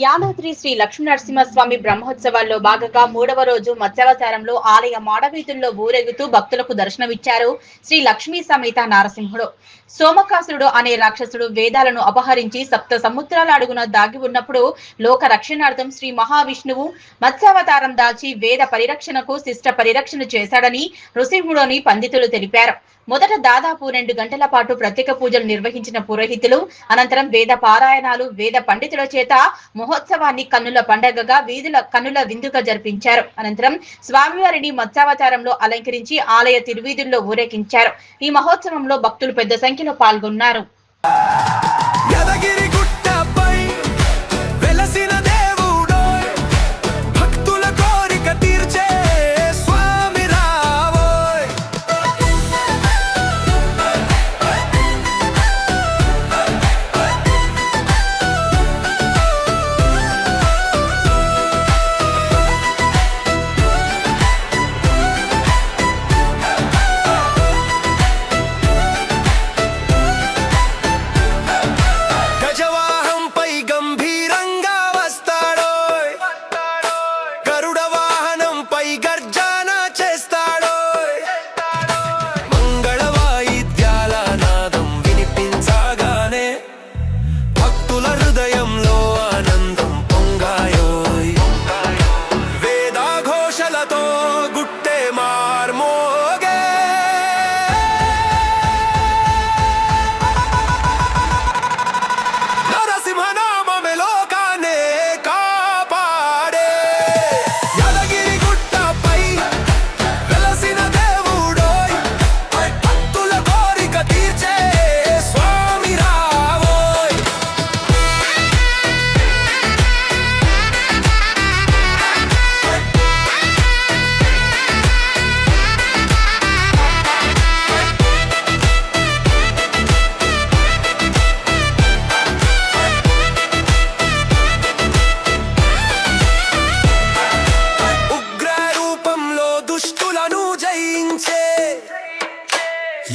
యాదాద్రి శ్రీ లక్ష్మీనరసింహస్వామి బ్రహ్మోత్సవాల్లో భాగంగా 3వ రోజు మత్స్యావతారంలో ఆలయ మాడవీధుల్లో ఊరేగుతూ భక్తులకు దర్శనమిచ్చారు శ్రీ లక్ష్మీ సమేత నారసింహుడు. సోమకాసురుడు అనే రాక్షసుడు వేదాలను అపహరించి సప్త సముద్రాల అడుగున దాగి ఉన్నప్పుడు లోక రక్షణార్థం శ్రీ మహావిష్ణువు మత్స్యావతారం దాల్చి వేద పరిరక్షణకు శిష్ట పరిరక్షణ చేశాడని నృసింహుడని పండితులు తెలిపారు. మొదట దాదాపు 2 గంటల పాటు ప్రత్యేక పూజలు నిర్వహించిన పురోహితులు అనంతరం వేద పారాయణాలు వేద పండితుల చేత మహోత్సవాన్ని కన్నుల పండగగా వీధుల కన్నుల విందుగా జరిపించారు. అనంతరం స్వామివారిని మత్స్యావతారంలో అలంకరించి ఆలయ తిరువీధుల్లో ఊరేగించారు. ఈ మహోత్సవంలో భక్తులు పెద్ద సంఖ్యలో పాల్గొన్నారు.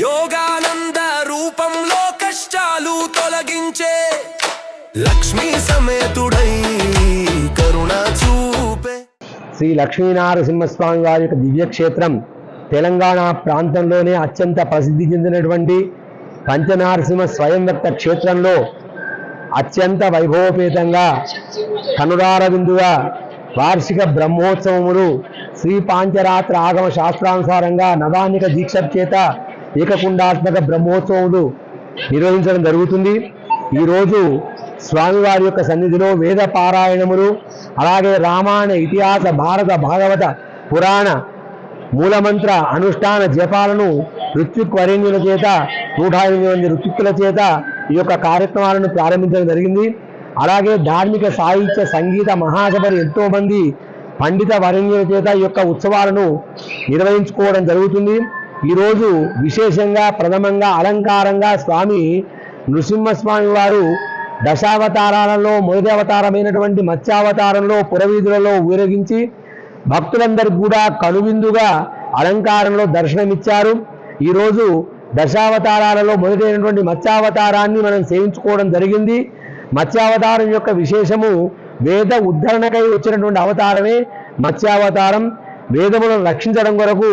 యోగానంద రూపంలో కష్టాలు తొలగించే లక్ష్మీ సమేతుడై కరుణ చూపే శ్రీ లక్ష్మీనరసింహస్వామి వారి యొక్క దివ్యక్షేత్రం తెలంగాణ ప్రాంతంలోనే అత్యంత ప్రసిద్ధి చెందినటువంటి పంచనారసింహ స్వయం వ్యక్త క్షేత్రంలో అత్యంత వైభవపేతంగా కనురార విందుగా వార్షిక బ్రహ్మోత్సవములు శ్రీ పాంచరాత్ర ఆగమ శాస్త్రానుసారంగా నవానిక దీక్ష చేత ఏకకుండాత్మక బ్రహ్మోత్సవములు నిర్వహించడం జరుగుతుంది. ఈరోజు స్వామివారి యొక్క సన్నిధిలో వేద పారాయణములు అలాగే రామాయణ ఇతిహాస భారత భాగవత పురాణ మూలమంత్ర అనుష్ఠాన జపాలను ఋత్విక్ వరేణ్యుల చేత 108 మంది ఋత్విక్కుల చేత ఈ యొక్క కార్యక్రమాలను ప్రారంభించడం జరిగింది. అలాగే ధార్మిక సాహిత్య సంగీత మహాసభలు ఎంతో మంది పండిత వరేణ్యుల చేత ఈ యొక్క ఉత్సవాలను నిర్వహించుకోవడం జరుగుతుంది. ఈరోజు విశేషంగా ప్రథమంగా అలంకారంగా స్వామి నృసింహస్వామి వారు దశావతారాలలో మొదటి అవతారమైనటువంటి మత్స్యావతారంలో పురవీధులలో ఊరేగించి భక్తులందరికీ కూడా కనువిందుగా అలంకారంలో దర్శనమిచ్చారు. ఈరోజు దశావతారాలలో మొదటైనటువంటి మత్స్యావతారాన్ని మనం సేవించుకోవడం జరిగింది. మత్స్యావతారం యొక్క విశేషము వేద ఉద్ధరణకై వచ్చినటువంటి అవతారమే మత్స్యావతారం. వేదములను రక్షించడం కొరకు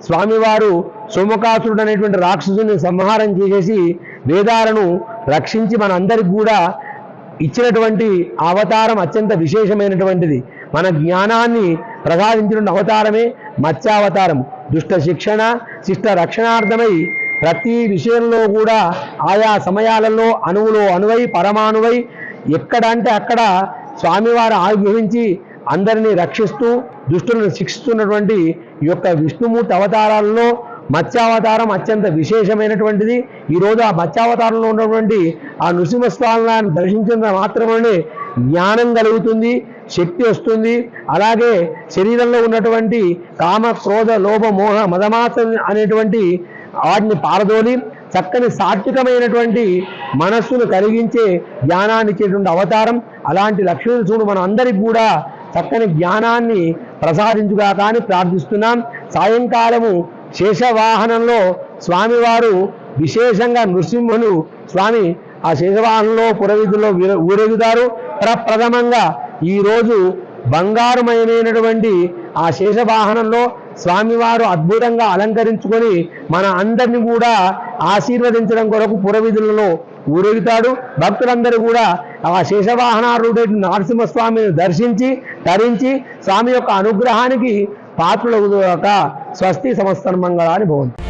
స్వామివారు సోమకాసురుడు అనేటువంటి రాక్షసుని సంహారం చేసేసి వేదాలను రక్షించి మనందరికి కూడా ఇచ్చినటువంటి అవతారం అత్యంత విశేషమైనటువంటిది. మన జ్ఞానాన్ని ప్రసాదించిన అవతారమే మత్స్యావతారం. దుష్ట శిక్షణ శిష్ట రక్షణార్థమై ప్రతి విషయంలో కూడా ఆయా సమయాలలో అణువులో అణువై పరమాణువై ఎక్కడంటే అక్కడ స్వామివారు ఆవిర్భవించి అందరినీ రక్షిస్తూ దుష్టులను శిక్షిస్తున్నటువంటి ఈ యొక్క విష్ణుమూర్తి అవతారాలలో మత్స్యావతారం అత్యంత విశేషమైనటువంటిది. ఈరోజు ఆ మత్స్యావతారంలో ఉన్నటువంటి ఆ నృసింహస్వామిని దర్శించిన మాత్రమే జ్ఞానం కలుగుతుంది, శక్తి వస్తుంది. అలాగే శరీరంలో ఉన్నటువంటి కామ క్రోధ లోభ మోహ మదమాత్రం అనేటువంటి వాటిని పారదోలి చక్కని సాత్వికమైనటువంటి మనస్సును కలిగించే జ్ఞానాన్ని ఇచ్చేటువంటి అవతారం. అలాంటి లక్ష్మీనరసింహుడు మనం అందరికి కూడా చక్కని జ్ఞానాన్ని ప్రసాదించుగా కానీ ప్రార్థిస్తున్నాం. సాయంకాలము శేషవాహనంలో స్వామివారు విశేషంగా నృసింహులు స్వామి ఆ శేషవాహనంలో పురవీధుల్లో ఊరేగుతారు. ప్రప్రథమంగా ఈరోజు బంగారుమయమైనటువంటి ఆ శేషవాహనంలో స్వామివారు అద్భుతంగా అలంకరించుకొని మన అందరినీ కూడా ఆశీర్వదించడం కొరకు పురవీధులలో ఊరేగుతాడు. భక్తులందరూ కూడా ఆ శేషవాహనారుడు నరసింహస్వామిని దర్శించి తరించి స్వామి యొక్క అనుగ్రహానికి పాత్రులవుగాక. స్వస్తి సమస్త మంగళాని భవంతు.